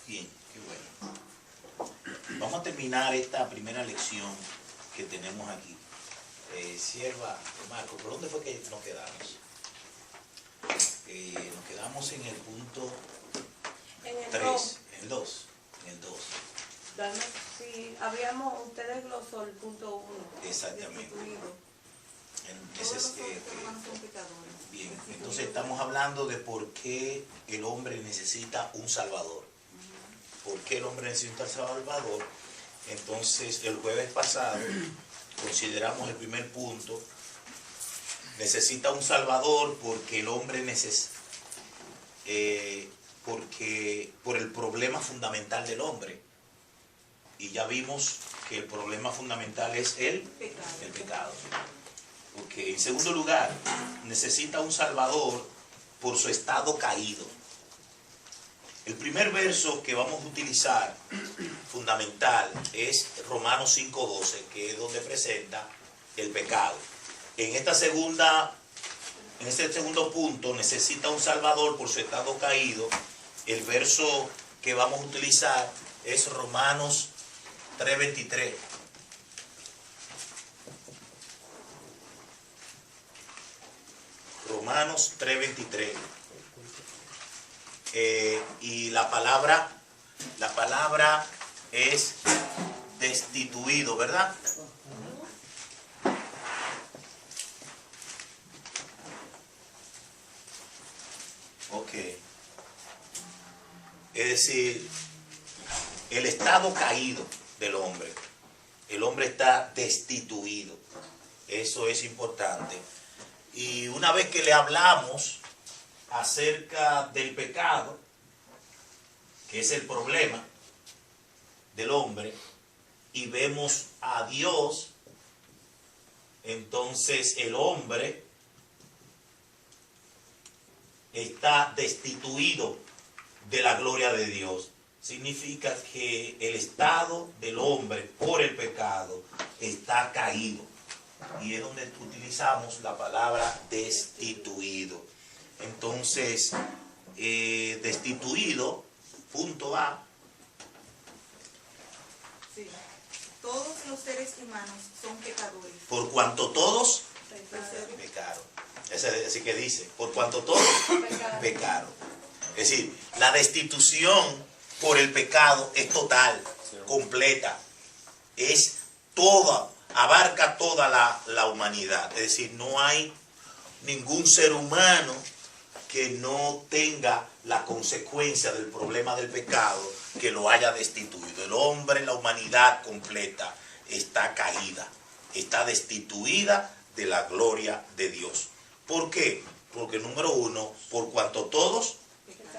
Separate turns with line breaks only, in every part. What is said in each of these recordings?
Bien, qué bueno. Vamos a terminar esta primera lección que tenemos aquí. Sierva, Marco, ¿por dónde fue que nos quedamos? Nos quedamos en el punto 3, en el 2.
Si ustedes glosó el punto 1.
Exactamente. Bien,
Bien,
entonces estamos hablando de por qué el hombre necesita un salvador. ¿Por qué el hombre necesita un salvador? Entonces, el jueves pasado consideramos el primer punto. Necesita un salvador porque el hombre por el problema fundamental del hombre. Y ya vimos que el problema fundamental es el pecado. Okay. En segundo lugar, necesita un salvador por su estado caído. El primer verso que vamos a utilizar fundamental es Romanos 5:12, que es donde presenta el pecado. En este segundo punto, necesita un salvador por su estado caído. El verso que vamos a utilizar es Romanos 3:23. Romanos 3:23. Y la palabra es destituido, ¿verdad? Ok. Es decir, el estado caído del hombre. El hombre está destituido. Eso es importante. Y una vez que le hablamos acerca del pecado, que es el problema del hombre, y vemos a Dios, entonces el hombre está destituido de la gloria de Dios. Significa que el estado del hombre por el pecado está caído. Y es donde utilizamos la palabra destituido. Entonces, destituido, punto A.
Sí. Todos los seres humanos son pecadores.
Por cuanto todos pecaron. Así que dice, por cuanto todos pecaron. Es decir, la destitución por el pecado es total, completa. Es toda, abarca toda la humanidad. Es decir, no hay ningún ser humano que no tenga la consecuencia del problema del pecado que lo haya destituido. El hombre, la humanidad completa está caída, está destituida de la gloria de Dios. ¿Por qué? Porque número uno, por cuanto todos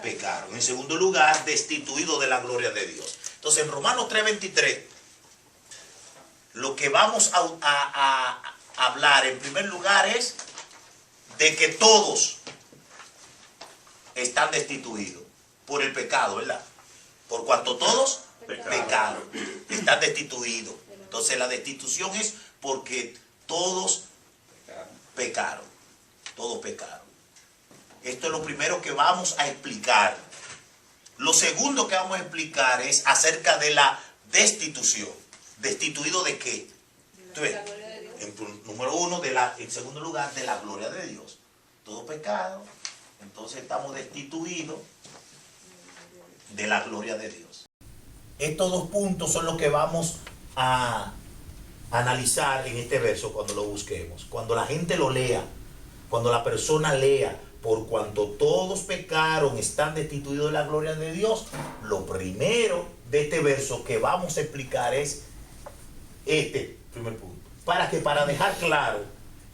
pecaron. En segundo lugar, destituido de la gloria de Dios. Entonces en Romanos 3:23, lo que vamos a hablar en primer lugar es de que todos están destituidos por el pecado, ¿verdad? Por cuanto todos pecaron, están destituidos. Entonces la destitución es porque todos pecaron. Todos pecaron. Esto es lo primero que vamos a explicar. Lo segundo que vamos a explicar es acerca de la destitución. ¿Destituido de qué? Número uno, en segundo lugar, de la gloria de Dios. Todo pecado. Entonces estamos destituidos de la gloria de Dios. Estos dos puntos son los que vamos a analizar en este verso cuando lo busquemos. Cuando la gente lo lea, cuando la persona lea, por cuanto todos pecaron, están destituidos de la gloria de Dios, lo primero de este verso que vamos a explicar es este primer punto. Para dejar claro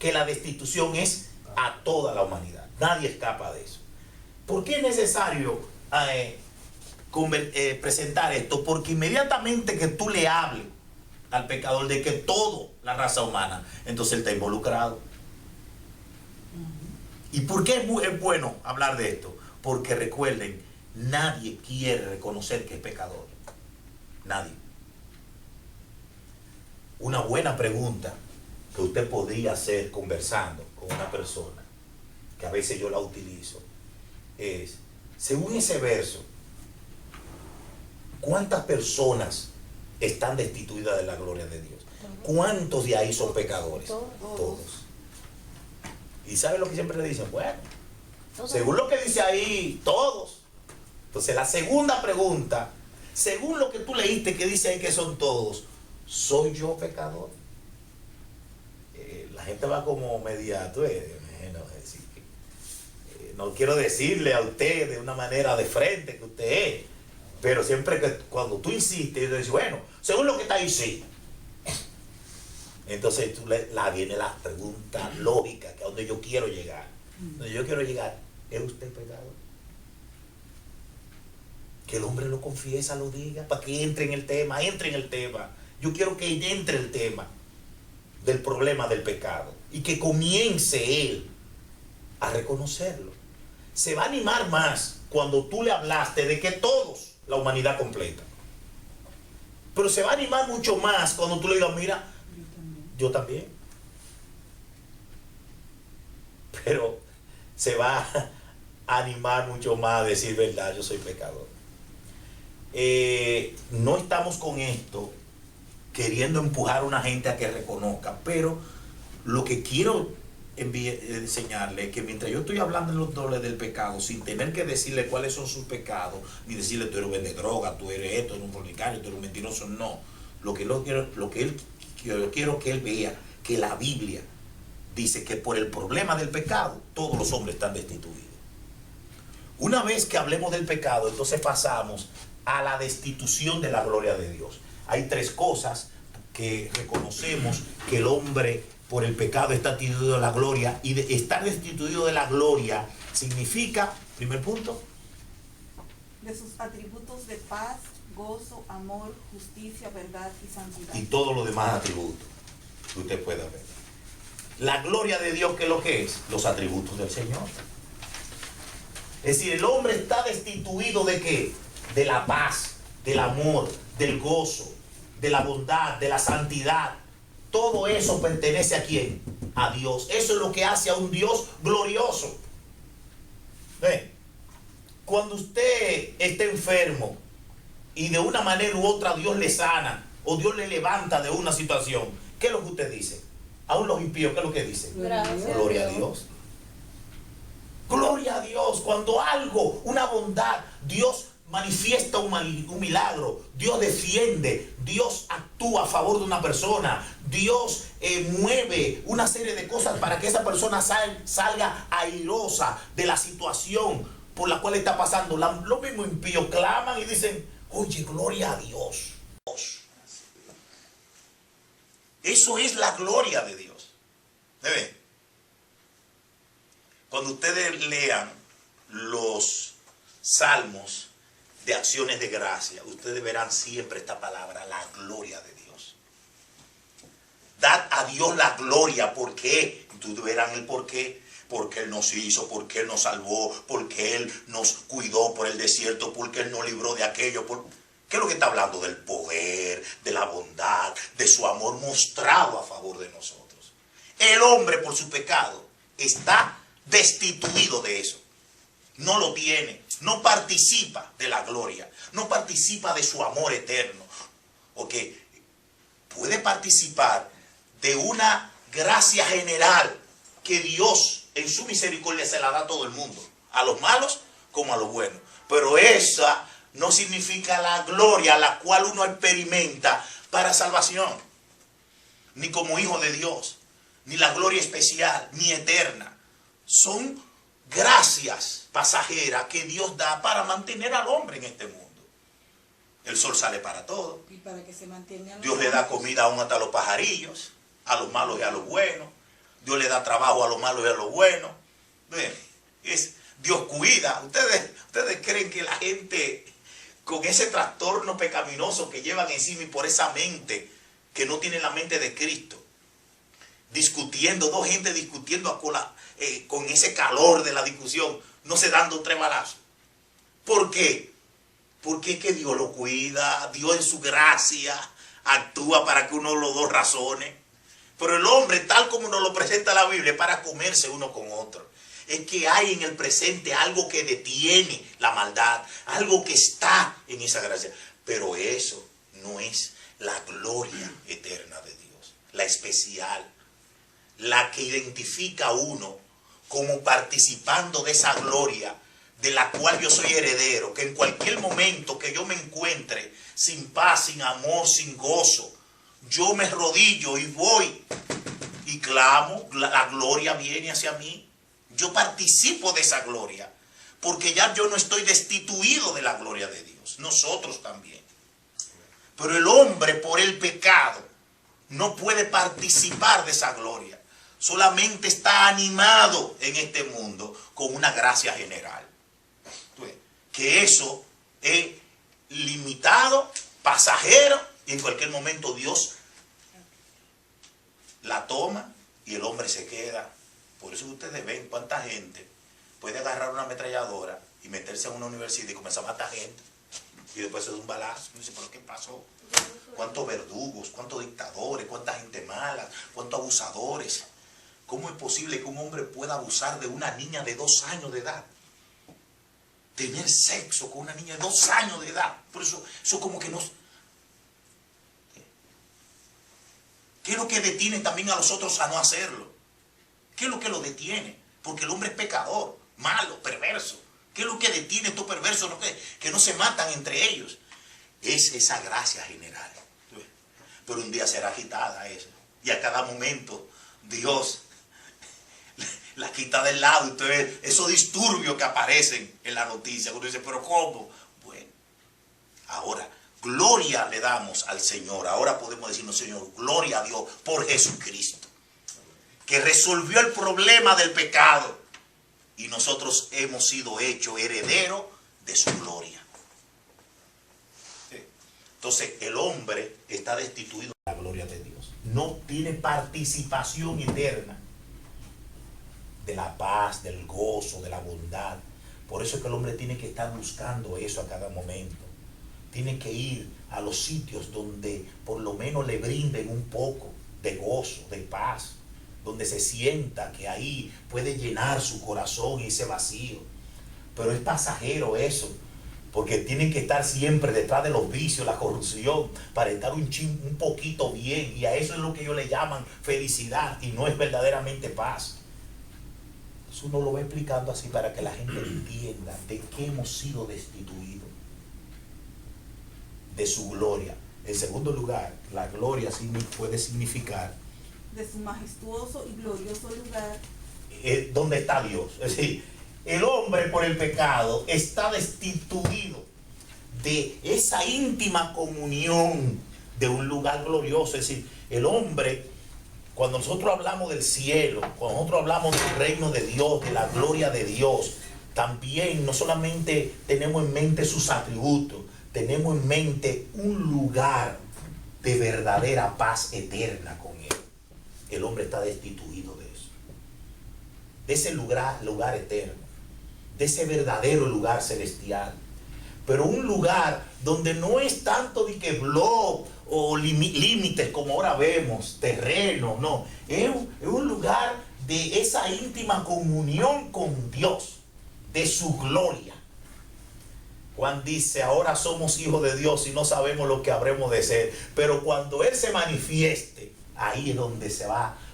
que la destitución es a toda la humanidad. Nadie escapa de eso. ¿Por qué es necesario presentar esto? Porque inmediatamente que tú le hables al pecador de que toda la raza humana, entonces él está involucrado. ¿Y por qué es bueno hablar de esto? Porque recuerden, nadie quiere reconocer que es pecador. Nadie. Una buena pregunta que usted podría hacer conversando con una persona, que a veces yo la utilizo, es, según ese verso, ¿Cuántas personas están destituidas de la gloria de Dios? ¿Cuántos de ahí son pecadores? Todos. ¿Y sabe lo que siempre le dicen? Bueno, según lo que dice ahí, todos. Entonces la segunda pregunta, según lo que tú leíste que dice ahí que son todos, ¿soy yo pecador? La gente va como media, no quiero decirle a usted de una manera de frente que usted es, pero siempre que cuando tú insistes, tú dices, bueno, según lo que está ahí, sí. Entonces viene la pregunta lógica, que es donde yo quiero llegar. Donde yo quiero llegar, ¿es usted pecador? Que el hombre lo confiesa, lo diga, para que entre en el tema, Yo quiero que entre el tema del problema del pecado y que comience él a reconocerlo. Se va a animar más cuando tú le hablaste de que todos, la humanidad completa. Pero se va a animar mucho más cuando tú le digas, mira, yo también. Pero se va a animar mucho más a decir verdad, yo soy pecador. No estamos con esto queriendo empujar a una gente a que reconozca, pero lo que quiero enseñarle es que mientras yo estoy hablando en los dobles del pecado, sin tener que decirle cuáles son sus pecados, ni decirle tú eres vende droga, tú eres esto, eres un fornicario, tú eres un mentiroso, no. Yo quiero que él vea que la Biblia dice que por el problema del pecado todos los hombres están destituidos. Una vez que hablemos del pecado, entonces pasamos a la destitución de la gloria de Dios. Hay tres cosas que reconocemos que el hombre por el pecado está destituido de la gloria, y estar destituido de la gloria significa, primer punto,
de sus atributos de paz, gozo, amor, justicia, verdad y santidad.
Y todos los demás atributos que usted pueda ver. La gloria de Dios, ¿qué es lo que es? Los atributos del Señor. Es decir, el hombre está destituido ¿de qué? De la paz, del amor, del gozo, de la bondad, de la santidad. Todo eso pertenece ¿a quién? A Dios. Eso es lo que hace a un Dios glorioso. ¿Ve? Cuando usted está enfermo y de una manera u otra Dios le sana o Dios le levanta de una situación, ¿qué es lo que usted dice? Aún los impíos, ¿qué es lo que dicen? Gloria a Dios. Gloria a Dios. Cuando algo, una bondad, Dios manifiesta un milagro, Dios defiende, Dios actúa a favor de una persona, Dios mueve una serie de cosas para que esa persona salga airosa de la situación por la cual está pasando. Los mismos impíos claman y dicen, oye, gloria a Dios. Eso es la gloria de Dios. ¿Ve? Cuando ustedes lean los salmos de acciones de gracia, ustedes verán siempre esta palabra, la gloria de Dios. Dad a Dios la gloria. ¿Por qué? Ustedes verán el por qué. Porque Él nos hizo, porque Él nos salvó, porque Él nos cuidó por el desierto, porque Él nos libró de aquello. ¿Qué es lo que está hablando? Del poder, de la bondad, de su amor mostrado a favor de nosotros. El hombre por su pecado está destituido de eso. No lo tiene, no participa de la gloria, no participa de su amor eterno. Ok, puede participar de una gracia general que Dios en su misericordia se la da a todo el mundo, a los malos como a los buenos. Pero esa no significa la gloria a la cual uno experimenta para salvación, ni como hijo de Dios, ni la gloria especial, ni eterna. Son gracias pasajeras que Dios da para mantener al hombre en este mundo. El sol sale para todos.
Y para que se mantengan.
Dios le da comida aún hasta a los pajarillos, a los malos y a los buenos. Dios le da trabajo a los malos y a los buenos. Dios cuida. ¿Ustedes creen que la gente con ese trastorno pecaminoso que llevan encima y por esa mente que no tiene la mente de Cristo, discutiendo, dos gente discutiendo con ese calor de la discusión, no se dando tres balazos? ¿Por qué? Porque es que Dios lo cuida, Dios en su gracia actúa para que uno de los dos razone. Pero el hombre, tal como nos lo presenta la Biblia, es para comerse uno con otro. Es que hay en el presente algo que detiene la maldad, algo que está en esa gracia. Pero eso no es la gloria eterna de Dios, la especial, la que identifica a uno como participando de esa gloria de la cual yo soy heredero, que en cualquier momento que yo me encuentre sin paz, sin amor, sin gozo, yo me arrodillo y voy y clamo, la gloria viene hacia mí. Yo participo de esa gloria, porque ya yo no estoy destituido de la gloria de Dios. Nosotros también. Pero el hombre, por el pecado, no puede participar de esa gloria. Solamente está animado en este mundo con una gracia general. Que eso es limitado, pasajero, y en cualquier momento Dios la toma y el hombre se queda. Por eso ustedes ven cuánta gente puede agarrar una ametralladora y meterse en una universidad y comenzar a matar gente. Y después se da un balazo. Y dice, ¿pero qué pasó? ¿Cuántos verdugos? ¿Cuántos dictadores? ¿Cuánta gente mala? ¿Cuántos abusadores? ¿Cómo es posible que un hombre pueda abusar de una niña de 2 años de edad? Tener sexo con una niña de 2 años de edad. Por eso como que no... ¿Qué es lo que detiene también a los otros a no hacerlo? ¿Qué es lo que lo detiene? Porque el hombre es pecador, malo, perverso. ¿Qué es lo que detiene a estos perversos que no se matan entre ellos? Es esa gracia general. Pero un día será quitada eso. Y a cada momento Dios la quita del lado. Entonces, esos disturbios que aparecen en la noticia, uno dice, ¿pero cómo? Bueno, ahora, gloria le damos al Señor. Ahora podemos decirnos, Señor, gloria a Dios por Jesucristo, que resolvió el problema del pecado. Y nosotros hemos sido hechos herederos de su gloria. Entonces, el hombre está destituido de la gloria de Dios. No tiene participación eterna de la paz, del gozo, de la bondad. Por eso es que el hombre tiene que estar buscando eso a cada momento. Tiene que ir a los sitios donde por lo menos le brinden un poco de gozo, de paz, donde se sienta que ahí puede llenar su corazón y ese vacío. Pero es pasajero eso, porque tienen que estar siempre detrás de los vicios, la corrupción, para estar un poquito bien. Y a eso es lo que ellos le llaman felicidad, y no es verdaderamente paz. Eso uno lo va explicando así para que la gente entienda de qué hemos sido destituidos de su gloria. En segundo lugar, la gloria puede significar
de su majestuoso y glorioso lugar
donde está Dios. Es decir, el hombre por el pecado está destituido de esa íntima comunión de un lugar glorioso. Es decir, el hombre, cuando nosotros hablamos del cielo, cuando nosotros hablamos del reino de Dios, de la gloria de Dios, también no solamente tenemos en mente sus atributos, tenemos en mente un lugar de verdadera paz eterna con Él. El hombre está destituido de eso, de ese lugar eterno, de ese verdadero lugar celestial. Pero un lugar donde no es tanto de que blog o límites como ahora vemos, terreno, no. Es un lugar de esa íntima comunión con Dios, de su gloria. Juan dice, ahora somos hijos de Dios y no sabemos lo que habremos de ser. Pero cuando Él se manifieste, ahí es donde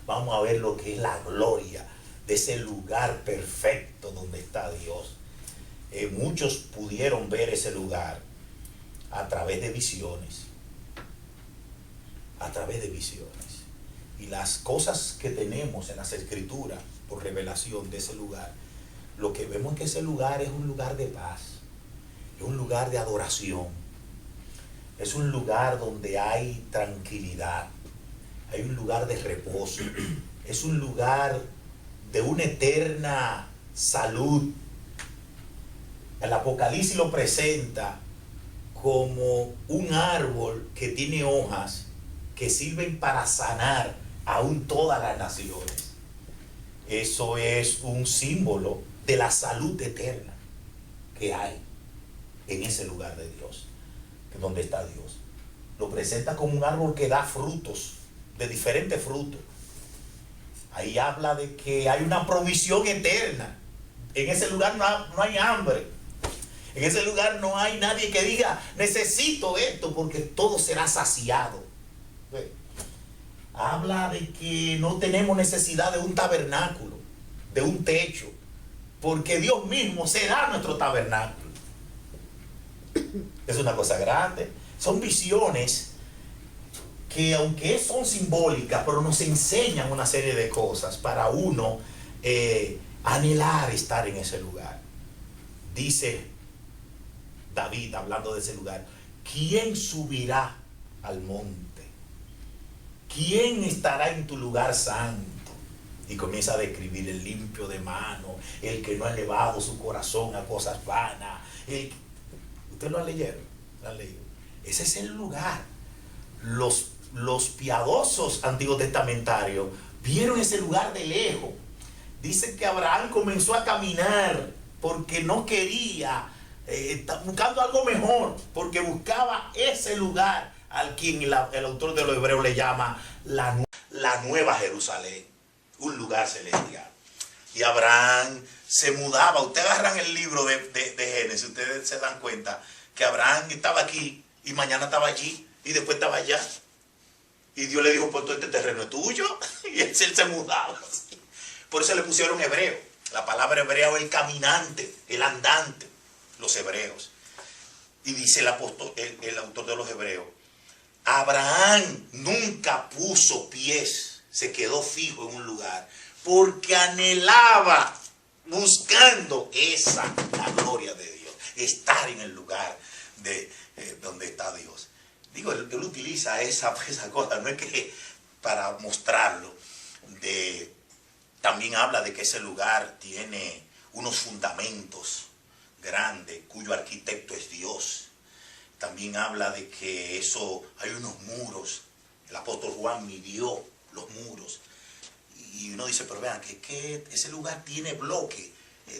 vamos a ver lo que es la gloria de ese lugar perfecto donde está Dios. Muchos pudieron ver ese lugar a través de visiones. A través de visiones. Y las cosas que tenemos en las escrituras por revelación de ese lugar, lo que vemos es que ese lugar es un lugar de paz, es un lugar de adoración, es un lugar donde hay tranquilidad, hay un lugar de reposo, es un lugar de una eterna salud. El Apocalipsis lo presenta como un árbol que tiene hojas que sirven para sanar aún todas las naciones. Eso es un símbolo de la salud eterna que hay en ese lugar de Dios, donde está Dios. Lo presenta como un árbol que da frutos, de diferentes frutos. Ahí habla de que hay una provisión eterna. En ese lugar no hay hambre. En ese lugar no hay nadie que diga, necesito esto, porque todo será saciado. ¿Ve? Habla de que no tenemos necesidad de un tabernáculo, de un techo, porque Dios mismo será nuestro tabernáculo. Es una cosa grande. Son visiones que, aunque son simbólicas, pero nos enseñan una serie de cosas para uno anhelar estar en ese lugar. Dice David, hablando de ese lugar, ¿quién subirá al monte? ¿Quién estará en tu lugar santo? Y comienza a describir el limpio de mano, el que no ha elevado su corazón a cosas vanas. ¿Usted lo ha leído? ¿Lo ha leído? Ese es el lugar. Los piadosos antiguos testamentarios vieron ese lugar de lejos. Dice que Abraham comenzó a caminar porque no quería, buscando algo mejor, porque buscaba ese lugar al quien el autor de los Hebreos le llama la Nueva Jerusalén, un lugar celestial. Y Abraham se mudaba. Ustedes agarran el libro de Génesis, ustedes se dan cuenta que Abraham estaba aquí y mañana estaba allí y después estaba allá. Y Dios le dijo, pues todo este terreno es tuyo. Y él se mudaba. Por eso le pusieron hebreo. La palabra hebreo es el caminante, el andante, los hebreos. Y dice el autor de los Hebreos, Abraham nunca puso pies, se quedó fijo en un lugar, porque anhelaba, buscando la gloria de Dios, estar en el lugar donde está Dios. Digo, él utiliza esa cosa, no es que para mostrarlo. También habla de que ese lugar tiene unos fundamentos grandes, cuyo arquitecto es Dios. También habla de que hay unos muros. El apóstol Juan midió los muros. Y uno dice, pero vean, que ese lugar tiene bloque.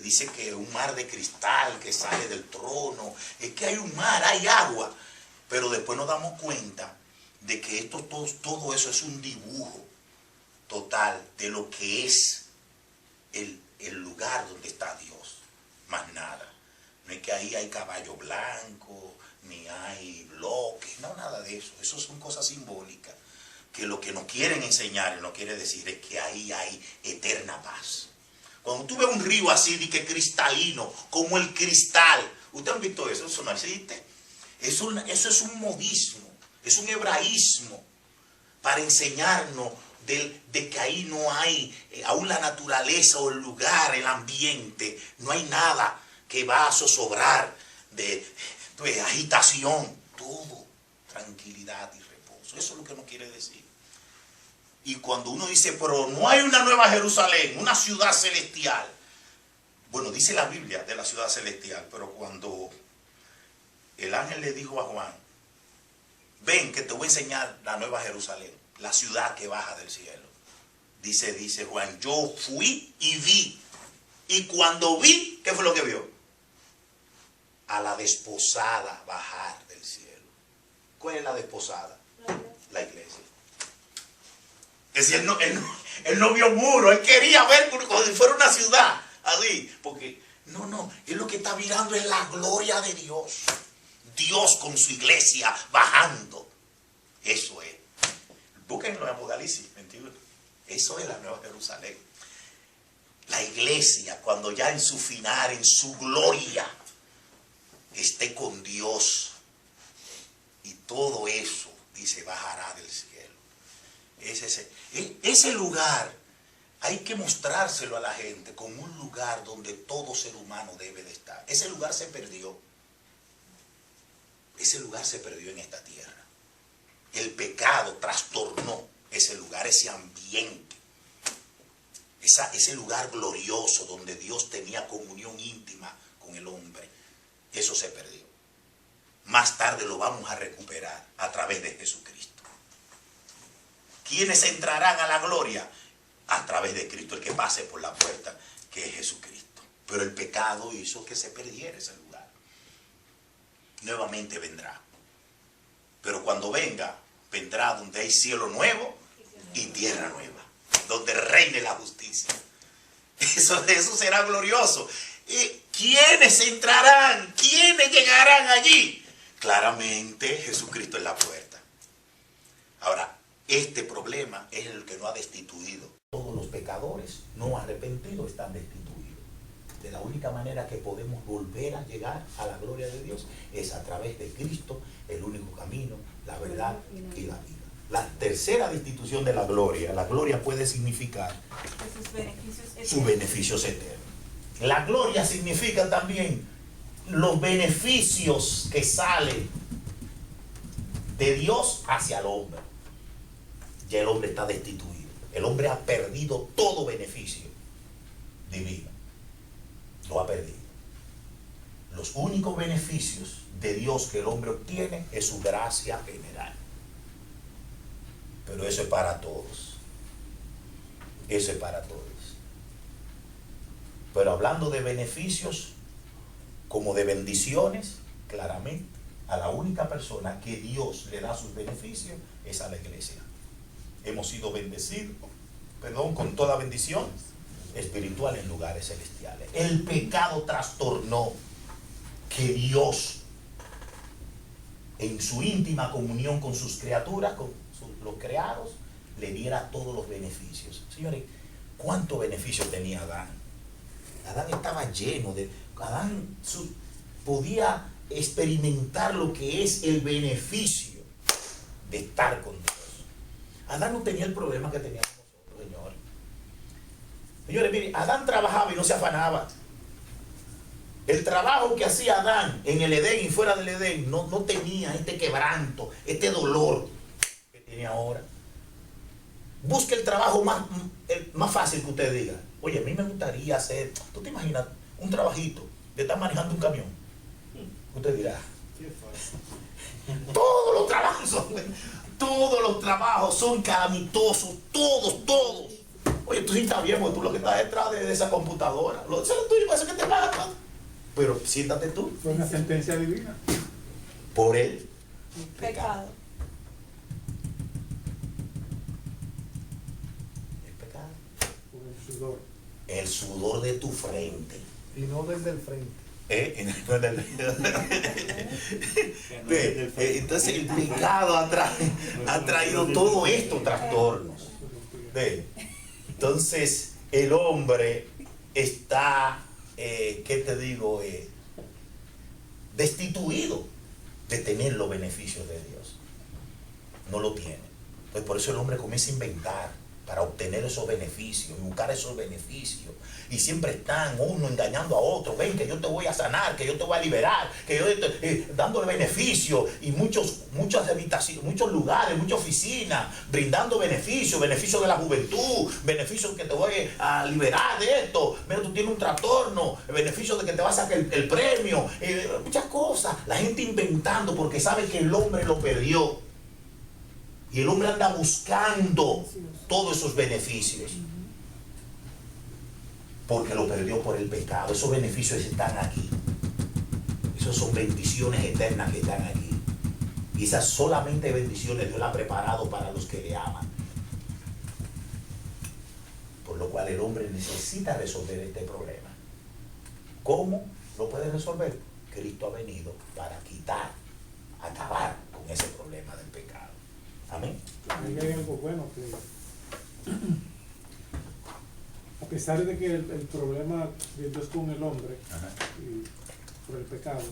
Dice que un mar de cristal que sale del trono. Es que hay un mar, hay agua. Pero después nos damos cuenta de que todo eso es un dibujo total de lo que es el lugar donde está Dios. Más nada. No es que ahí hay caballo blanco, ni hay bloques, no, nada de eso. Eso son cosas simbólicas. Que lo que nos quieren enseñar y nos quiere decir es que ahí hay eterna paz. Cuando tú ves un río así, de que cristalino, como el cristal, ¿ustedes han visto eso? Eso no existe. Eso es un modismo, es un hebraísmo para enseñarnos de que ahí no hay, aún la naturaleza o el lugar, el ambiente, no hay nada que va a zozobrar de agitación, todo tranquilidad y reposo. Eso es lo que nos quiere decir. Y cuando uno dice, pero no hay una nueva Jerusalén, una ciudad celestial. Bueno, dice la Biblia de la ciudad celestial, pero cuando el ángel le dijo a Juan, ven que te voy a enseñar la nueva Jerusalén, la ciudad que baja del cielo. Dice Juan, yo fui y vi. Y cuando vi, ¿qué fue lo que vio? A la desposada bajar del cielo. ¿Cuál es la desposada? La iglesia. Es decir, él no vio muro, él quería ver como si fuera una ciudad, así, porque él lo que está mirando es la gloria de Dios. Dios con su iglesia bajando. Eso es. Búsquenlo en Apocalipsis 21. Eso es la Nueva Jerusalén. La iglesia, cuando ya en su final, en su gloria, esté con Dios. Y todo eso, dice, bajará del cielo. Ese lugar hay que mostrárselo a la gente como un lugar donde todo ser humano debe de estar. Ese lugar se perdió. Ese lugar se perdió en esta tierra. El pecado trastornó ese lugar, ese ambiente. Ese lugar glorioso donde Dios tenía comunión íntima con el hombre. Eso se perdió. Más tarde lo vamos a recuperar a través de Jesucristo. ¿Quiénes entrarán a la gloria? A través de Cristo, el que pase por la puerta, que es Jesucristo. Pero el pecado hizo que se perdiera ese lugar. Nuevamente vendrá. Pero cuando venga, vendrá donde hay cielo nuevo y tierra nueva, donde reine la justicia. Eso será glorioso. ¿quiénes entrarán? ¿Quiénes llegarán allí? Claramente Jesucristo es la puerta. Ahora, este problema es el que no ha destituido. Todos los pecadores no arrepentidos están destituidos. De la única manera que podemos volver a llegar a la gloria de Dios es a través de Cristo, el único camino, la verdad y la vida. La tercera destitución de la gloria puede significar sus beneficios eternos. La gloria significa también los beneficios que salen de Dios hacia el hombre. Ya el hombre está destituido. El hombre ha perdido todo beneficio divino. Lo ha perdido. Los únicos beneficios de Dios que el hombre obtiene es su gracia general. Pero eso es para todos. Eso es para todos. Pero hablando de beneficios como de bendiciones, claramente a la única persona que Dios le da sus beneficios es a la iglesia. Hemos sido bendecidos, con toda bendición espiritual en lugares celestiales. El pecado trastornó que Dios, en su íntima comunión con sus criaturas, con los creados, le diera todos los beneficios. Señores, ¿cuántos beneficios tenía Adán? Adán estaba lleno de... Adán podía experimentar lo que es el beneficio de estar con Dios. Adán no tenía el problema que teníamos nosotros, señores. Señores, miren, Adán trabajaba y no se afanaba. El trabajo que hacía Adán en el Edén y fuera del Edén no tenía este quebranto, este dolor que tiene ahora. Busque el trabajo más fácil que usted diga. Oye, a mí me gustaría hacer, ¿tú te imaginas un trabajito de estar manejando un camión? Usted dirá, todos los trabajos son calamitosos, todos. Oye, tú sí estás bien, porque tú lo que estás detrás de esa computadora, eso es lo tuyo, eso que te pagan. Pero siéntate tú.
Fue una sentencia divina.
Por el
Pecado.
El pecado.
Por el sudor.
El sudor de tu frente.
Y no desde el frente.
Entonces el pecado ha traído todo esto trastornos. Entonces el hombre está, ¿qué te digo? Destituido de tener los beneficios de Dios. No lo tiene. Entonces por eso el hombre comienza a inventar para obtener esos beneficios, buscar esos beneficios. Y siempre están uno engañando a otro. Ven que yo te voy a sanar, que yo te voy a liberar, que yo dándole beneficios. Y muchas habitaciones, muchos lugares, muchas oficinas, brindando beneficios de la juventud, beneficios que te voy a liberar de esto. Mira, tú tienes un trastorno, beneficios de que te vas a sacar el premio, muchas cosas. La gente inventando porque sabe que el hombre lo perdió. Y el hombre anda buscando todos esos beneficios. Porque lo perdió por el pecado. Esos beneficios están aquí. Esas son bendiciones eternas que están aquí. Y esas solamente bendiciones Dios las ha preparado para los que le aman. Por lo cual el hombre necesita resolver este problema. ¿Cómo lo puede resolver? Cristo ha venido para acabar con ese problema del pecado. Amén.
Ahí hay algo bueno que, a pesar de que el problema de Dios con el hombre y por el pecado,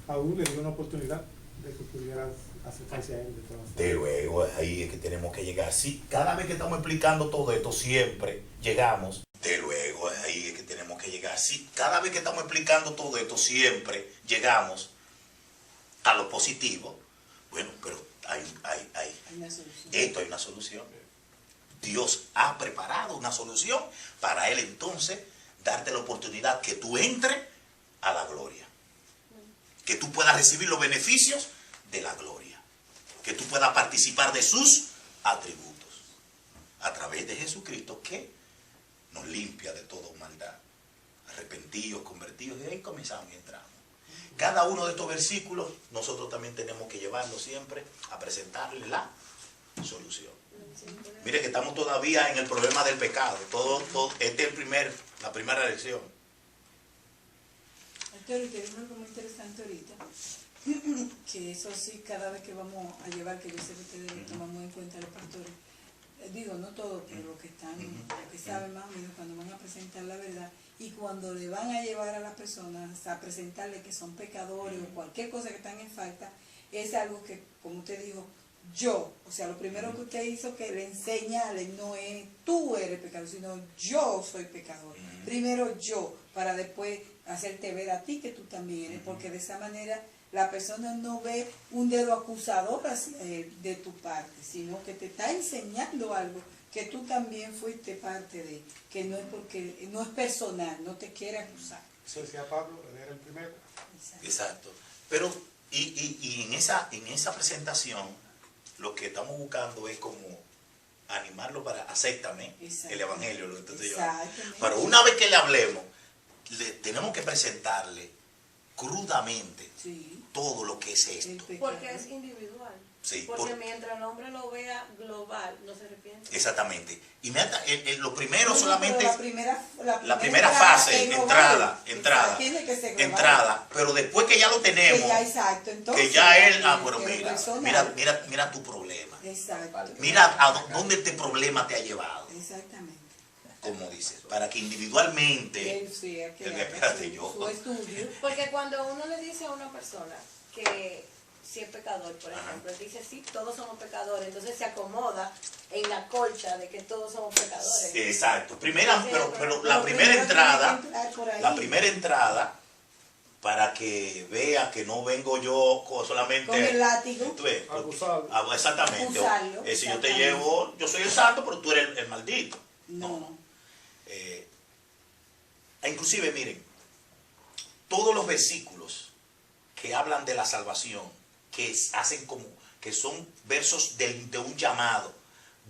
aún le dio una oportunidad de que pudiera acercarse a él de todas formas.
De luego, ahí es que tenemos que llegar. Sí, cada vez que estamos explicando todo esto, siempre llegamos. De luego, ahí es que tenemos que llegar. Sí, cada vez que estamos explicando todo esto, siempre llegamos a lo positivo. Bueno, pero hay esto hay una solución. Dios ha preparado una solución para Él entonces darte la oportunidad que tú entres a la gloria. Que tú puedas recibir los beneficios de la gloria. Que tú puedas participar de sus atributos. A través de Jesucristo que nos limpia de toda maldad. Arrepentidos, convertidos, y ahí comenzamos y entramos. Cada uno de estos versículos nosotros también tenemos que llevarlo siempre a presentarle la solución. Mire que estamos todavía en el problema del pecado. Esta es la primera lección.
Pero te digo algo muy interesante ahorita, que eso sí, cada vez que vamos a llevar, que yo sé que ustedes lo toman muy en cuenta los pastores, digo, no todos, pero los que están, los que saben más o menos, cuando van a presentar la verdad, y cuando le van a llevar a las personas a presentarle que son pecadores o cualquier cosa que están en falta, es algo que, como usted dijo, yo, o sea, lo primero que usted hizo que le enseñarle no es tú eres pecador, sino yo soy pecador. Primero yo, para después hacerte ver a ti que tú también eres, porque de esa manera la persona no ve un dedo acusador hacia él de tu parte, sino que te está enseñando algo que tú también fuiste parte de, que no es porque, no es personal, no te quiere acusar.
Eso decía Pablo, él era el primero.
Exacto. Pero, y en esa presentación, lo que estamos buscando es como animarlo para, acéptame el evangelio, lo que te estoy llevando. Pero una vez que le hablemos, tenemos que presentarle crudamente todo lo que es esto.
Porque es individual.
Sí,
porque mientras el hombre lo vea global, no se arrepiente.
Exactamente. Lo primero
No,
solamente
la primera
fase,
es global.
entrada,
Tiene que ser global.
entrada. Pero después que ya lo tenemos,
Que ya, exacto. Entonces,
que ya él, bueno,
personal.
mira tu problema.
Exacto.
Mira dónde este problema te ha llevado.
Exactamente.
Como dices, para que individualmente,
Él sí, que
espérate,
haga
yo.
su estudio.
Porque cuando uno le dice a una persona que si es pecador, por ejemplo, él dice, sí, todos somos pecadores, entonces se acomoda en la colcha de que todos somos pecadores.
Exacto. Pero
Lo
la primera
primero
entrada,
tiene que entrar por ahí.
la primera entrada, para que vea que no vengo yo solamente
Con el látigo.
tú ves,
Acusarlo.
exactamente.
Acusarlo,
Si yo te
exactamente.
llevo, yo soy el santo, pero tú eres el maldito.
No.
Inclusive, miren, todos los versículos que hablan de la salvación, que hacen como, que son versos de un llamado,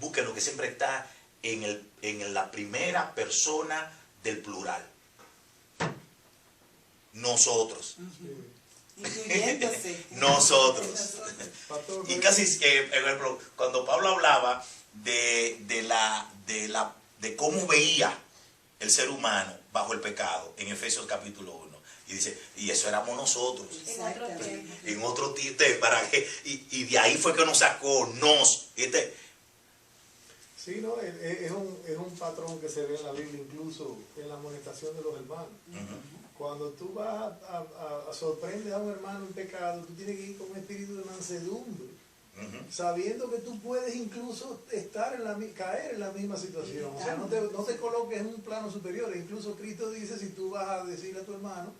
busquen lo que siempre está en la primera persona del plural. Nosotros.
Incluyéndose.
Nosotros. Y casi, por ejemplo, cuando Pablo hablaba de cómo veía el ser humano bajo el pecado, en Efesios capítulo 1, y dice, y eso éramos nosotros. En otro tiempo, y de ahí fue que nos sacó,
Sí, no, es un patrón que se ve en la Biblia, incluso en la amonestación de los hermanos. Cuando tú vas a sorprender a un hermano en pecado, tú tienes que ir con un espíritu de mansedumbre, sabiendo que tú puedes incluso caer en la misma situación. O sea, no te coloques en un plano superior. Incluso Cristo dice, si tú vas a decirle a tu hermano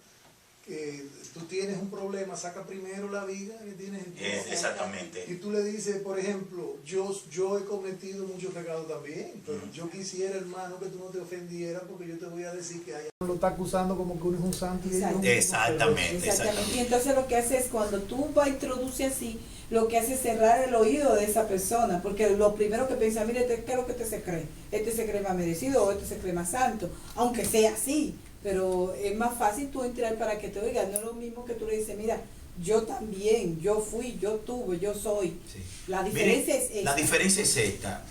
que tú tienes un problema, saca primero la viga que tienes en tu boca.
Exactamente.
Y tú le dices, por ejemplo, yo he cometido mucho pecado también, pero yo quisiera, hermano, que tú no te ofendieras, porque yo te voy a decir que allá lo está acusando como que uno es un santo y ellos
Exactamente.
Exactamente. Y entonces lo que hace es, cuando tú vas a introducir así, lo que hace es cerrar el oído de esa persona, porque lo primero que piensa, mire, ¿qué es lo que se cree? Este se cree más merecido o este se cree más santo, aunque sea así. Pero es más fácil tú entrar para que te oigan. No es lo mismo que tú le dices, mira, yo también, yo fui, yo tuve, yo soy.
Sí.
La diferencia
Miren,
es esta.
La diferencia es esta.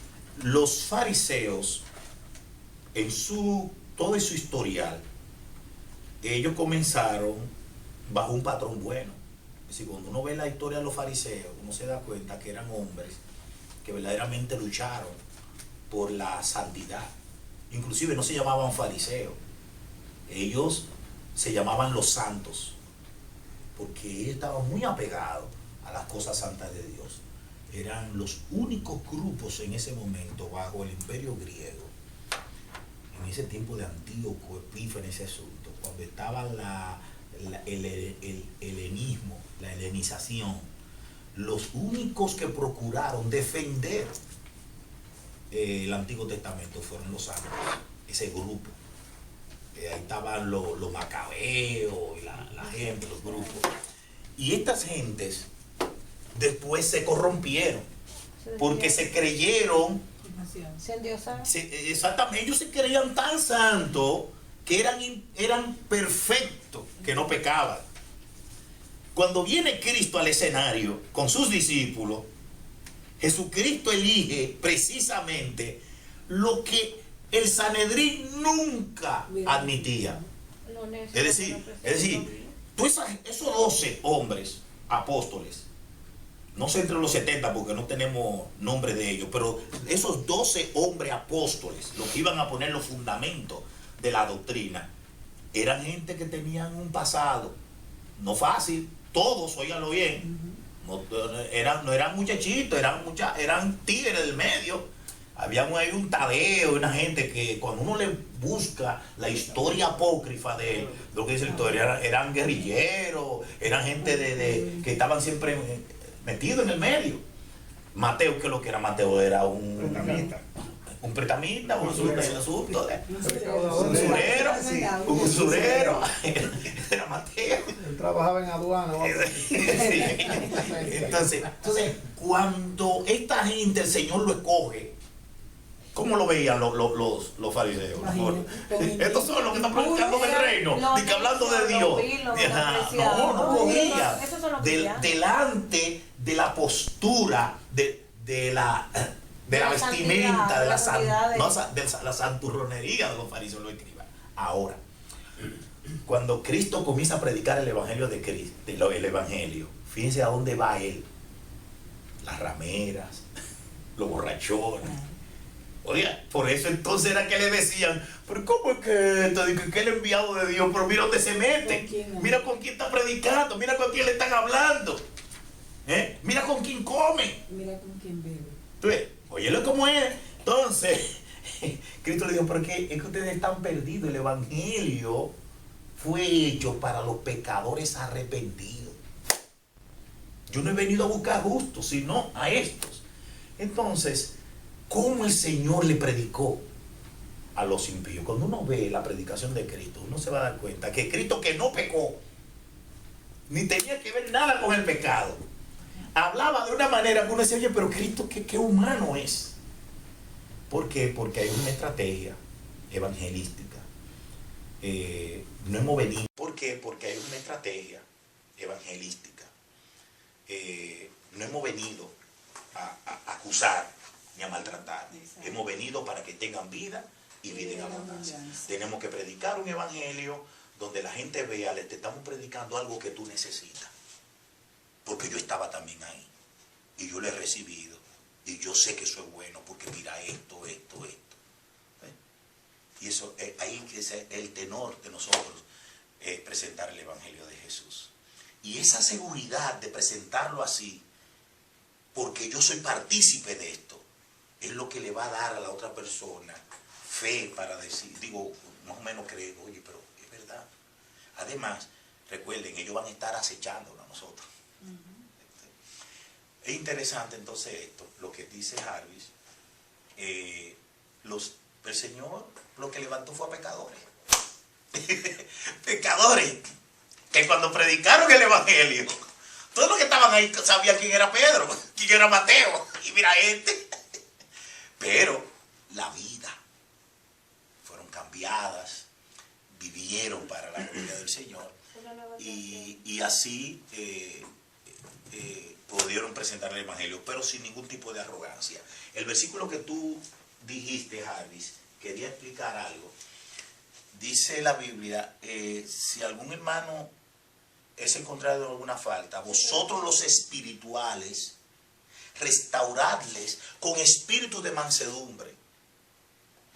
Los fariseos, todo en su historial, ellos comenzaron bajo un patrón bueno. Es decir, cuando uno ve la historia de los fariseos, uno se da cuenta que eran hombres que verdaderamente lucharon por la santidad. Inclusive no se llamaban fariseos. Ellos se llamaban los santos, porque ellos estaban muy apegados a las cosas santas de Dios. Eran los únicos grupos en ese momento bajo el imperio griego, en ese tiempo de Antíoco Epífanes, ese asunto, cuando estaba el helenismo, la helenización, los únicos que procuraron defender el Antiguo Testamento fueron los santos, ese grupo. Ahí estaban los macabeos, la gente, los grupos. Y estas gentes después se corrompieron, porque se creyeron,
Se endiosaron.
exactamente, ellos se creían tan santos que eran perfectos, que no pecaban. Cuando viene Cristo al escenario con sus discípulos, Jesucristo elige precisamente lo que el Sanedrín nunca admitía. Es decir, Esos 12 hombres apóstoles, no sé entre los 70 porque no tenemos nombre de ellos, pero esos 12 hombres apóstoles, los que iban a poner los fundamentos de la doctrina, eran gente que tenían un pasado no fácil, todos, óiganlo bien, no eran muchachitos, eran tigres del medio. Había ahí un Tadeo, una gente que cuando uno le busca la historia apócrifa de lo que dice la historia, eran guerrilleros, eran gente que estaban siempre metidos en el medio. Mateo, ¿qué es lo que era Mateo? Era un pretamita, un asunto, un usurero, era Mateo.
Él trabajaba en aduana.
Entonces, cuando esta gente el Señor lo escoge, ¿cómo lo veían los fariseos? Estos son los que están predicando del reino, y que hablando de Dios. No podían. Delante de la postura de la vestimenta, de la santurronería de los fariseos, los escribas. Ahora, cuando Cristo comienza a predicar el evangelio de Cristo, el evangelio, fíjense a dónde va él. Las rameras, los borrachones. Oiga, por eso entonces era que le decían, pero ¿cómo es que esto? Que el enviado de Dios, pero mira dónde se mete, mira con quién está predicando, mira con quién le están hablando, mira con quién come,
mira con quién bebe.
Entonces, óyelo cómo es. Entonces, Cristo le dijo, porque es que ustedes están perdidos, el evangelio fue hecho para los pecadores arrepentidos. Yo no he venido a buscar justos, sino a estos. Entonces, ¿cómo el Señor le predicó a los impíos? Cuando uno ve la predicación de Cristo, uno se va a dar cuenta que Cristo, que no pecó, ni tenía que ver nada con el pecado, hablaba de una manera que uno decía, oye, pero Cristo, ¿qué humano es? ¿Por qué? Porque hay una estrategia evangelística. No hemos venido. ¿Por qué? Porque hay una estrategia evangelística. No hemos venido a acusar ni a maltratar. Exacto. Hemos venido para que tengan vida y vida en abundancia. Tenemos que predicar un evangelio donde la gente vea, le estamos predicando algo que tú necesitas. Porque yo estaba también ahí. Y yo lo he recibido. Y yo sé que eso es bueno porque mira esto. Y eso, ahí que es el tenor de nosotros, presentar el evangelio de Jesús. Y esa seguridad de presentarlo así, porque yo soy partícipe de esto, es lo que le va a dar a la otra persona fe para decir, digo, más o menos creer, oye, pero es verdad. Además, recuerden, ellos van a estar acechándonos a nosotros. Es interesante entonces esto, lo que dice Jarvis, el Señor lo que levantó fue a pecadores. Pecadores, que cuando predicaron el evangelio, todos los que estaban ahí sabían quién era Pedro, quién era Mateo, y mira pero la vida fueron cambiadas, vivieron para la gloria del Señor, y así pudieron presentar el evangelio, pero sin ningún tipo de arrogancia. El versículo que tú dijiste, Jarvis, quería explicar algo. Dice la Biblia, si algún hermano es encontrado en alguna falta, vosotros los espirituales, restauradles con espíritu de mansedumbre,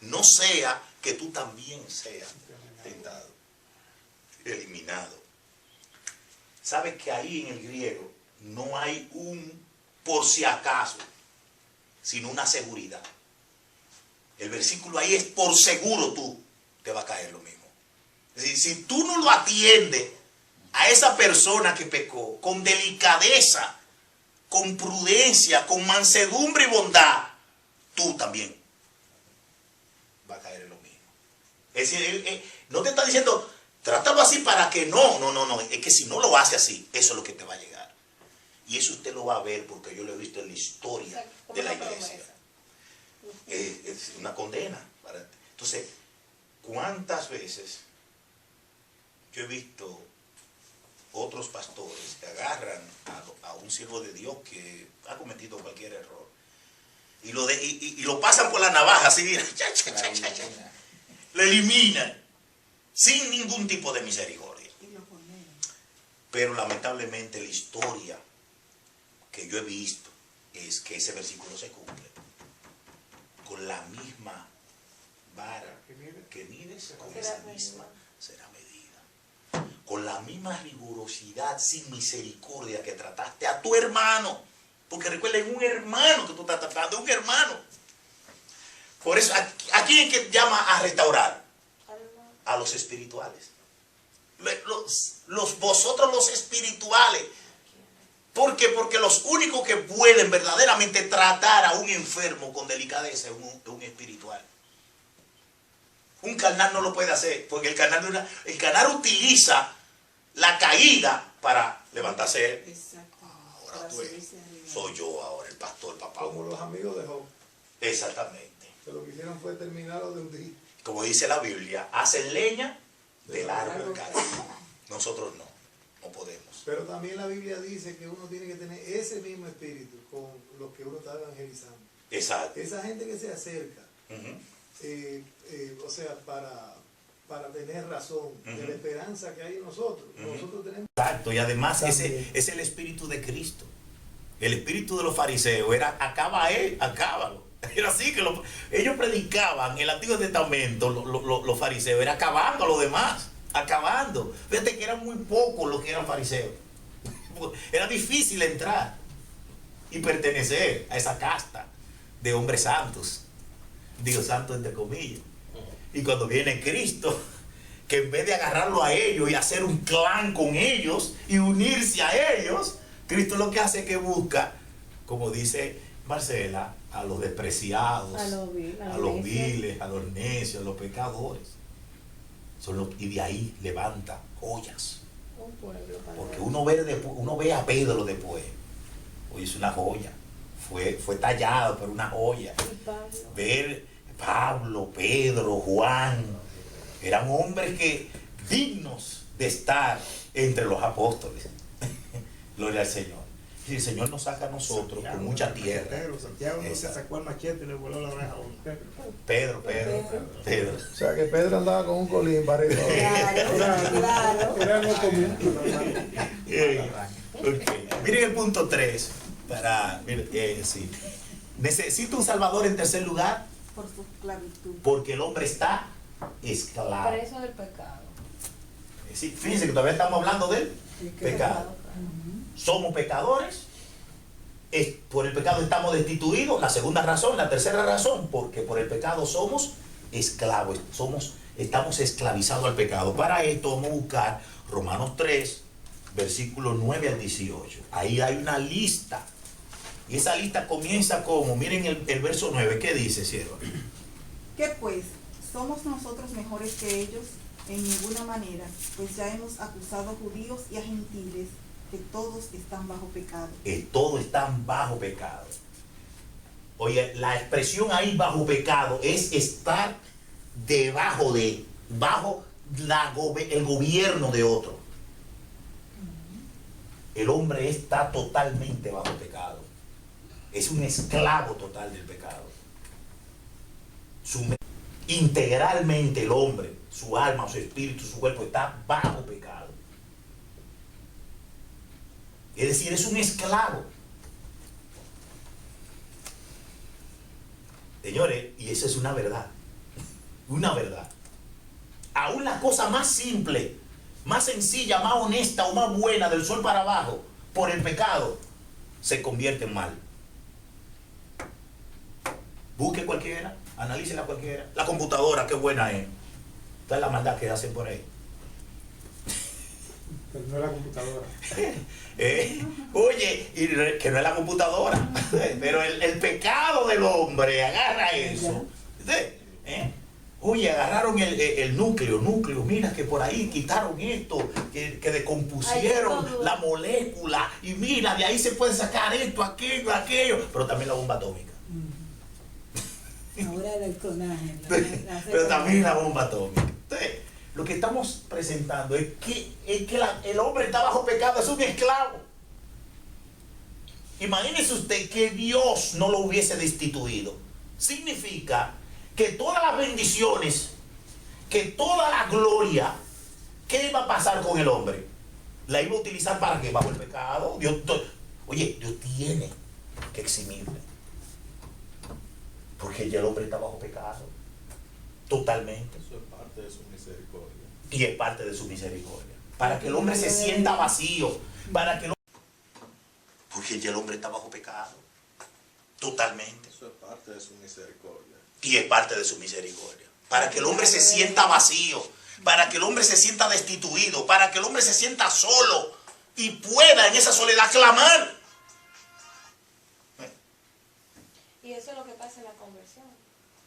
no sea que tú también seas tentado, eliminado. ¿Sabes que ahí en el griego no hay un por si acaso, sino una seguridad? El versículo ahí es por seguro tú te va a caer lo mismo. Es decir, si tú no lo atiendes a esa persona que pecó con delicadeza, con prudencia, con mansedumbre y bondad, tú también vas a caer en lo mismo. Es decir, no te está diciendo, trátalo así para que no, es que si no lo hace así, eso es lo que te va a llegar. Y eso usted lo va a ver porque yo lo he visto en la historia de la iglesia. Es una condena. Entonces, ¿cuántas veces yo he visto otros pastores que agarran a un siervo de Dios que ha cometido cualquier error y lo pasan por la navaja así, mira, le eliminan sin ningún tipo de misericordia? Pero lamentablemente la historia que yo he visto es que ese versículo se cumple. Con la misma vara que mides, con esa misma será medida. Con la misma rigurosidad, sin misericordia que trataste a tu hermano. Porque recuerden, un hermano que tú estás tratando, un hermano. Por eso, ¿a quién es que llama a restaurar? A los espirituales. Vosotros los espirituales. ¿Por qué? Porque los únicos que pueden verdaderamente tratar a un enfermo con delicadeza es un espiritual. Un carnal no lo puede hacer, porque el carnal utiliza la caída para levantarse él.
Exacto.
Ahora
Para
tú
subirse arriba.
soy yo ahora, el pastor, papá.
Como los amigos de Job,
Exactamente.
que lo que hicieron fue terminarlo de hundir.
Como dice la Biblia, hacen leña del árbol caído. Nosotros no podemos.
Pero también la Biblia dice que uno tiene que tener ese mismo espíritu con los que uno está evangelizando.
Exacto.
Esa gente que se acerca,
Ujú.
o sea, para tener razón de la esperanza que hay en nosotros. Nosotros tenemos...
Exacto, y además ese
También.
es el espíritu de Cristo. El espíritu de los fariseos era acaba él, acábalo. Era así que ellos predicaban el Antiguo Testamento, los fariseos, era acabando a los demás, acabando. Fíjate que eran muy pocos los que eran fariseos. Era difícil entrar y pertenecer a esa casta de hombres santos, Dios santo entre comillas. Y cuando viene Cristo, que en vez de agarrarlo a ellos y hacer un clan con ellos y unirse a ellos, Cristo lo que hace es que busca, como dice Marcela, a los despreciados,
A los
viles, a los necios, a los pecadores. Y de ahí levanta joyas.
Un pueblo para
Porque
ver.
uno ve a Pedro después. Hoy es una joya. Fue tallado, pero una joya.
Y Pablo.
Ver Pablo, Pedro, Juan, eran hombres dignos de estar entre los apóstoles. Gloria al Señor. Y el Señor nos saca a nosotros con mucha tierra.
Santiago no se
Exacto.
sacó el machete y le voló la oreja a uno.
Pedro.
O sea, que Pedro andaba con un colín para arriba.
Claro.
Era algo común.
Ok. Miren el punto 3. Sí. Necesita un Salvador en tercer lugar
por su esclavitud.
porque el hombre está esclavo.
Preso del pecado.
Sí, fíjense que todavía estamos hablando del pecado. Somos pecadores, por el pecado estamos destituidos. La segunda razón, la tercera razón, porque por el pecado somos esclavos, estamos esclavizados al pecado. Para esto vamos a buscar Romanos 3, versículos 9 al 18. Ahí hay una lista. Y esa lista comienza como, miren el verso 9, ¿qué dice, sierva?
¿Qué pues? ¿Somos nosotros mejores que ellos? En ninguna manera, pues ya hemos acusado a judíos y a gentiles que todos están bajo pecado.
Todos están bajo pecado. Oye, la expresión ahí bajo pecado es estar bajo el gobierno de otro. El hombre está totalmente bajo pecado. Es un esclavo total del pecado. Integralmente el hombre, su alma, su espíritu, su cuerpo está bajo pecado. Es decir, es un esclavo. Señores, y esa es una verdad. Una verdad. Aún la cosa más simple, más sencilla, más honesta o más buena del sol para abajo, por el pecado, se convierte en mal. Busque cualquiera, analícela cualquiera. La computadora, qué buena es. Esta es la maldad que hacen por ahí.
Pero no era computadora.
Oye, y que no es la computadora, pero el pecado del hombre agarra eso. Oye, agarraron el núcleo, mira que por ahí quitaron esto, que descompusieron la molécula, y mira, de ahí se puede sacar esto, aquello, pero también la bomba atómica.
Ahora el clonaje.
Pero también la bomba atómica. Entonces, lo que estamos presentando es que el hombre está bajo pecado, es un esclavo. Imagínese usted que Dios no lo hubiese destituido. Significa que todas las bendiciones, que toda la gloria, ¿qué iba a pasar con el hombre? la iba a utilizar para que bajo el pecado. Dios tiene que eximirle. Porque ya el hombre está bajo pecado. Totalmente.
Eso es parte de su misericordia.
Y es parte de su misericordia. Para que el hombre se sienta vacío. Para que porque ya el hombre está bajo pecado. Totalmente.
Eso es parte de su misericordia.
Y es parte de su misericordia. Para que el hombre se sienta vacío. Para que el hombre se sienta destituido. Para que el hombre se sienta solo. Y pueda en esa soledad clamar.
Y eso es lo que pasa en la conversión.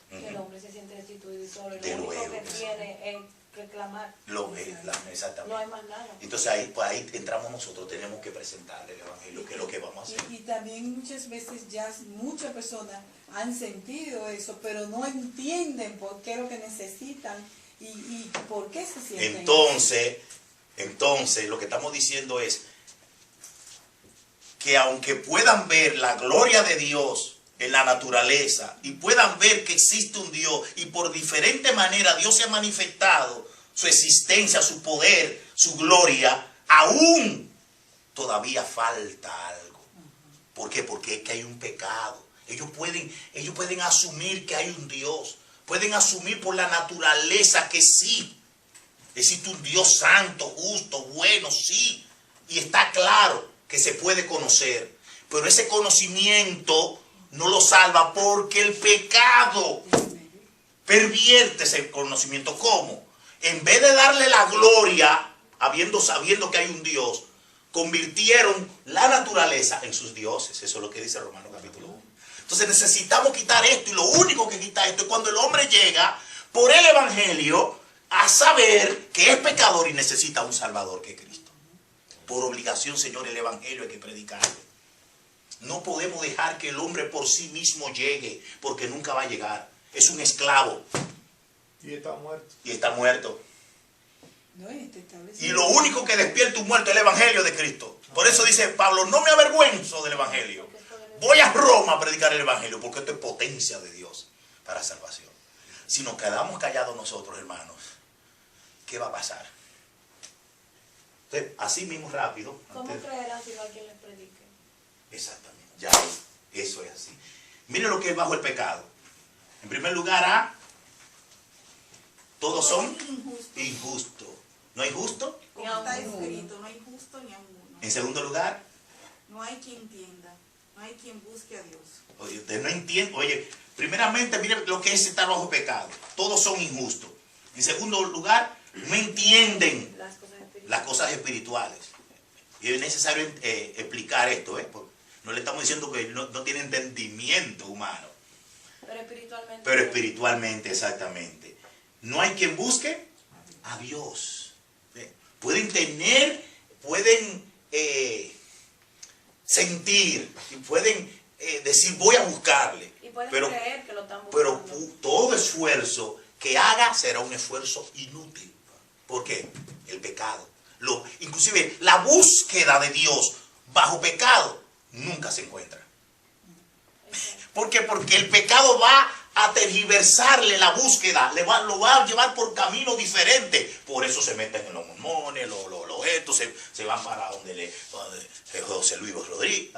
Que el hombre se siente destituido y solo. Y
De
lo único
luego
que
que sí.
tiene es reclamar.
Lo ve, exactamente.
No hay más nada.
Entonces ahí entramos nosotros, tenemos que presentarle el Evangelio, que es lo que vamos a hacer.
Y también muchas veces ya muchas personas han sentido eso, pero no entienden por qué es lo que necesitan y por qué se sienten.
Entonces, lo que estamos diciendo es que aunque puedan ver la gloria de Dios en la naturaleza y puedan ver que existe un Dios y por diferente manera Dios se ha manifestado su existencia, su poder, su gloria, aún todavía falta algo. ¿Por qué? Porque es que hay un pecado. Ellos pueden asumir que hay un Dios, pueden asumir por la naturaleza que sí, existe un Dios santo, justo, bueno, sí, y está claro que se puede conocer, pero ese conocimiento no lo salva porque el pecado pervierte ese conocimiento. ¿Cómo? En vez de darle la gloria, sabiendo que hay un Dios, convirtieron la naturaleza en sus dioses. Eso es lo que dice Romanos capítulo 1. Entonces necesitamos quitar esto, y lo único que quita esto es cuando el hombre llega por el Evangelio a saber que es pecador y necesita un Salvador, que es Cristo. Por obligación, Señor, el Evangelio hay que predicarlo. No podemos dejar que el hombre por sí mismo llegue, porque nunca va a llegar. Es un esclavo.
Y está muerto.
Y está muerto.
No,
Y lo único que despierta un muerto es el Evangelio de Cristo. Por eso dice Pablo, no me avergüenzo del Evangelio. Voy a Roma a predicar el Evangelio, porque esto es potencia de Dios para salvación. Si nos quedamos callados nosotros, hermanos, ¿qué va a pasar? Entonces, así mismo rápido.
¿Cómo creerán si no hay quien les predique?
Exactamente, ya eso es así. Miren lo que es bajo el pecado. En primer lugar, todos son injustos. ¿No hay justo?
Como está escrito, no hay justo ni a uno.
En segundo lugar,
No hay quien entienda, no hay quien busque a Dios.
oye, usted no entiende. Oye, primeramente, miren lo que es estar bajo pecado. Todos son injustos. En segundo lugar, no entienden las cosas espirituales. Y es necesario explicar esto, porque no le estamos diciendo que no tiene entendimiento humano. Pero espiritualmente, exactamente. No hay quien busque a Dios. Pueden sentir y pueden decir voy a buscarle.
Y pueden
pero,
creer que lo están
pero
buscando.
todo esfuerzo que haga será un esfuerzo inútil. ¿Por qué? El pecado. Inclusive la búsqueda de Dios bajo pecado nunca se encuentra. ¿Por qué? Porque el pecado va a tergiversarle la búsqueda, lo va a llevar por camino diferente. Por eso se meten en los mormones, estos se van para donde José Luis Rodríguez.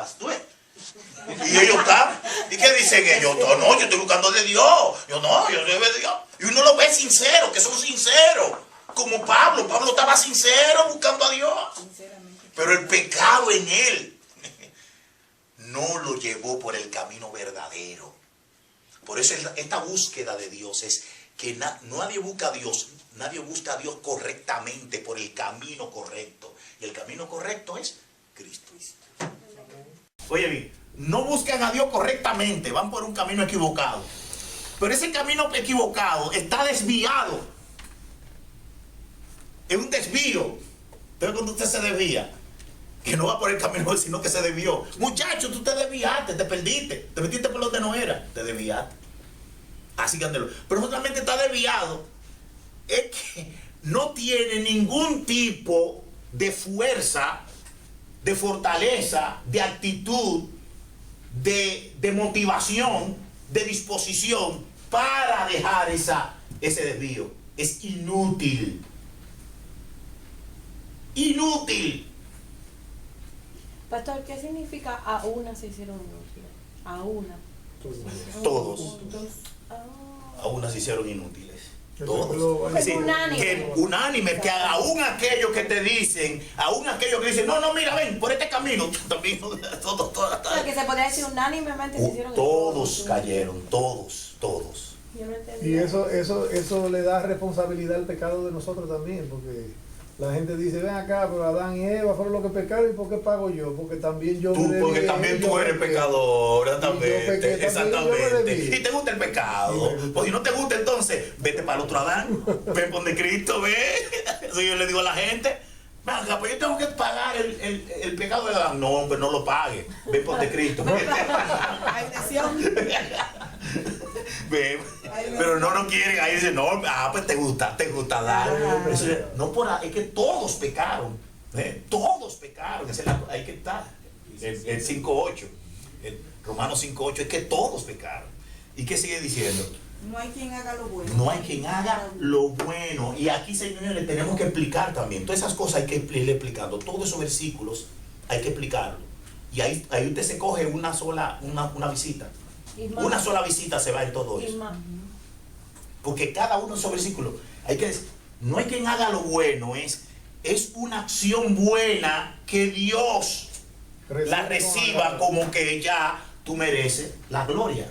Y ellos están. ¿Y qué dicen ellos? No, yo estoy buscando de Dios. Yo soy de Dios. Y uno lo ve sincero, que son sinceros. Como Pablo estaba sincero buscando a Dios. Pero el pecado en él no lo llevó por el camino verdadero. Por eso esta búsqueda de Dios es que nadie busca a Dios correctamente por el camino correcto. Y el camino correcto es Cristo. Oye bien, no buscan a Dios correctamente, van por un camino equivocado. Pero ese camino equivocado está desviado. Es un desvío. Entonces cuando usted se desvía, que no va por el camino, sino que se desvió. Muchacho, tú te desviaste, te perdiste, te metiste por donde no era, te desviaste. Así que andelo. Pero no solamente está desviado, es que no tiene ningún tipo de fuerza, de fortaleza, de actitud, de motivación, de disposición para dejar ese desvío. Es inútil. Inútil.
Pastor, ¿qué significa a una se hicieron inútiles? A una.
Todos.
Ah.
A unas se hicieron inútiles.
Eso
Todos.
lo-
Es decir,
Unánime.
que unánime, que aún aquellos que te dicen, aún aquellos que dicen, no, mira, ven, por este camino, también,
O sea, que se podría decir unánimemente se hicieron
todos
inútiles.
cayeron, todos.
Yo no entendí.
Y eso le da responsabilidad al pecado de nosotros también, porque la gente dice, ven acá, pero Adán y Eva fueron los que pecaron, ¿y por qué pago yo? Porque también yo me
Porque
debí,
también
yo
tú eres
pequé.
pecador,
Y yo pequé
exactamente,
también, yo me
exactamente.
debí.
Y te gusta el pecado. Pues si no te gusta, entonces, vete para el otro Adán, ven por de Cristo, ve. Eso yo le digo a la gente. Venga, pues yo tengo que pagar el pecado de Adán. No, hombre, no lo pague. Ven por de Cristo.
Hay presión.
Ven. Pero no quieren. Ahí dicen, no, pues te gusta Adán. Eso es- no por es que todos pecaron. Todos pecaron. Ahí que está. El 5.8. Romanos 5.8 es que todos pecaron. ¿Y qué sigue diciendo?
No hay quien haga lo bueno.
No hay quien haga lo bueno. Y aquí, señores, tenemos que explicar también. Todas esas cosas hay que irle explicando. Todos esos versículos hay que explicarlo. Y ahí usted se coge una visita.
Isma.
Una sola visita se va en todo eso.
Isma.
Porque cada uno de esos versículos, hay que decir, no hay quien haga lo bueno, es una acción buena que Dios la reciba como que ya tú mereces la gloria.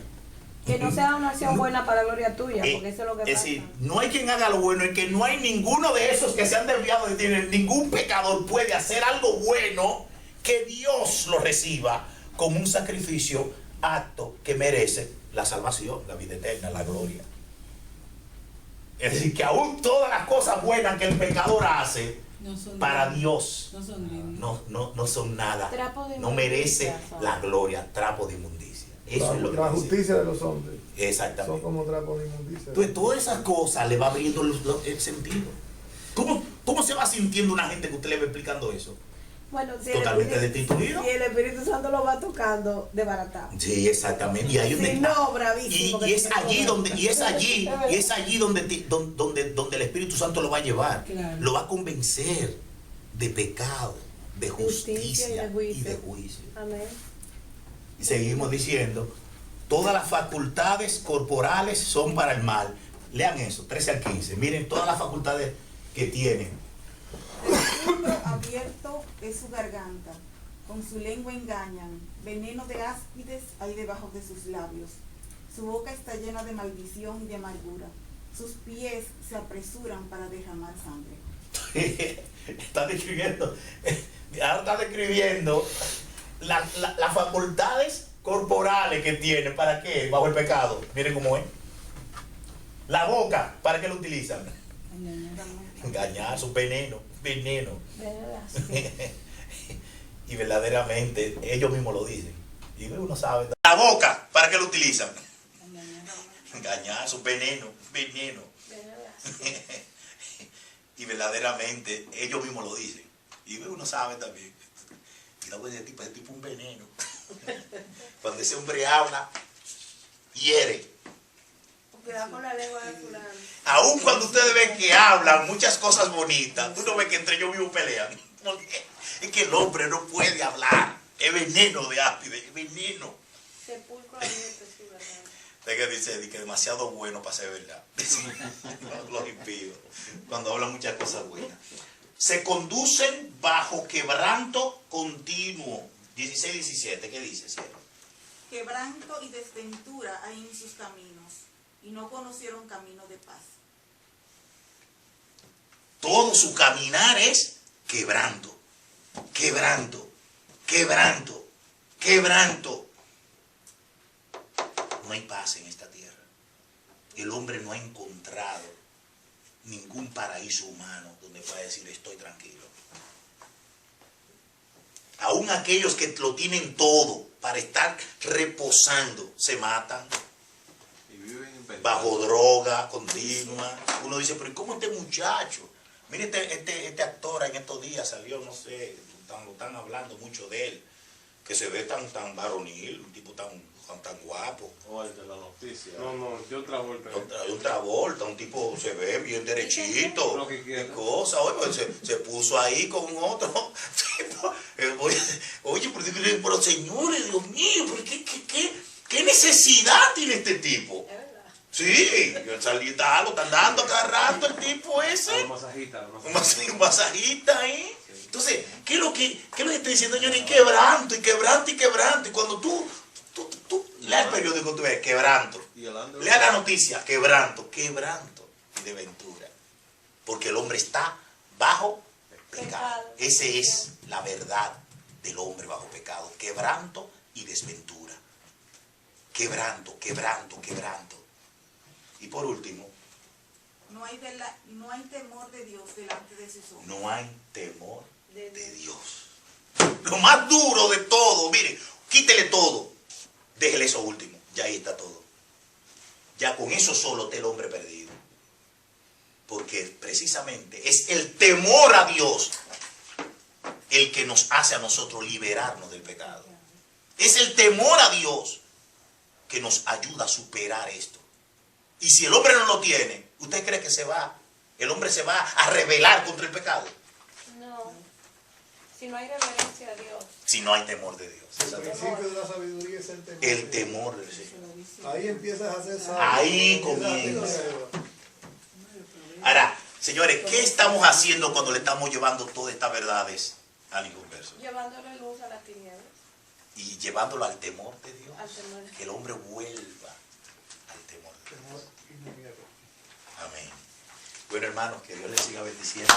Que no sea una acción buena para la gloria tuya, porque eso es lo que
Es
pasa.
decir, no hay quien haga lo bueno, es que no hay ninguno de esos que se han desviado de Dios, ningún pecador puede hacer algo bueno que Dios lo reciba como un sacrificio, acto que merece la salvación, la vida eterna, la gloria. Es decir, que aún todas las cosas buenas que el pecador hace
No son
para
dignos.
Dios
No son dignos.
no son nada,
Trapo de
no merece
inmundicia son.
la gloria, trapo de inmundicia. Eso es lo que
La
dice.
justicia de los hombres son
Exactamente.
como trapos de inmundicia.
Entonces, todas esas cosas le va abriendo el sentido. ¿Cómo se va sintiendo una gente que usted le va explicando eso?
Bueno, si
Totalmente
el Espíritu,
destituido.
si el Espíritu Santo lo va tocando, desbaratado.
Sí, exactamente. Y ahí donde
Sí,
está.
no, bravísimo,
Y
que
es
te
allí
quedó.
donde, y es allí donde el Espíritu Santo lo va a llevar.
Claro.
Lo va a convencer de pecado, de justicia
y de juicio.
y de juicio.
Amén.
Y seguimos diciendo, todas las facultades corporales son para el mal. Lean eso, 13 al 15. Miren todas las facultades que tienen.
El libro abierto es su garganta, con su lengua engañan, veneno de áspides hay debajo de sus labios. Su boca está llena de maldición y de amargura. Sus pies se apresuran para derramar sangre.
Está describiendo, ahora está describiendo las facultades corporales que tiene. ¿Para qué? Bajo el pecado. Miren cómo es. La boca, ¿para qué lo utilizan? Engañar, su veneno.
¿Verdad?
Y verdaderamente ellos mismos lo dicen. Y uno sabe. La boca, ¿para qué lo utilizan? Engañar, su veneno.
¿Verdad?
Y verdaderamente ellos mismos lo dicen. Y uno sabe también. Cuidado con ese tipo es un veneno. Cuando ese hombre habla, hiere.
Cuidado con la lengua de fulano.
Aún cuando ustedes ven que hablan muchas cosas bonitas, tú no ves que entre ellos mismos pelean. Porque es que el hombre no puede hablar. Es veneno de áspide, es veneno.
Sepulcro abierto, sí, verdad.
Es que dice que demasiado bueno para ser verdad. Los impíos. Cuando hablan muchas cosas buenas. Se conducen bajo quebranto continuo. 16-17, ¿qué dice, cielo?
Quebranto y desventura hay en sus caminos, y no conocieron camino de paz.
Todo su caminar es quebranto. No hay paz en esta tierra. El hombre no ha encontrado ningún paraíso humano donde pueda decir estoy tranquilo. Aún aquellos que lo tienen todo para estar reposando se matan
Y viven inventando.
bajo droga continua. Uno dice, pero ¿y cómo este muchacho? Mire, este actor en estos días salió, no sé, lo están hablando mucho de él, que se ve tan varonil, un tipo tan guapo.
O el de la noticia.
No, yo Travolta.
Hay un Travolta, un tipo se ve bien derechito
Lo que quiera.
y cosas. Oye, pues se puso ahí con otro tipo Oye, pero señores, Dios mío, ¿pero qué necesidad tiene este tipo?
Es verdad.
Sí, el salita lo están dando cada rato el tipo ese.
Un masajista.
Un masajista ahí. Entonces, ¿qué es lo que está diciendo, señores? Quebranto, y quebranto, y quebranto. Y cuando tú leas el periódico, tú ves quebranto. Lea la noticia, quebranto y desventura. Porque el hombre está bajo pecado. Esa es la verdad del hombre bajo pecado. Quebranto y desventura. Quebranto. Y por último,
No hay temor de Dios delante de sus ojos.
no hay temor de Dios. Lo más duro de todo, mire, quítele todo, déjele eso último, ya ahí está todo. Ya con eso solo está el hombre perdido. Porque precisamente es el temor a Dios el que nos hace a nosotros liberarnos del pecado. Es el temor a Dios que nos ayuda a superar esto. Y si el hombre no lo tiene, ¿usted cree que el hombre se va a rebelar contra el pecado?
No. Si no hay reverencia a Dios.
Si no hay temor de Dios.
El principio de la sabiduría es el temor.
El temor del Señor.
Ahí empiezas a hacer sabio.
Ahí comienza. Ahora, señores, ¿qué estamos haciendo cuando le estamos llevando todas estas verdades al inconverso?
Llevándole luz a las tinieblas.
Y llevándolo al temor de Dios.
Al temor.
Que el hombre vuelva al temor de Dios. Amén. Bueno, hermanos, que Dios les siga bendiciendo.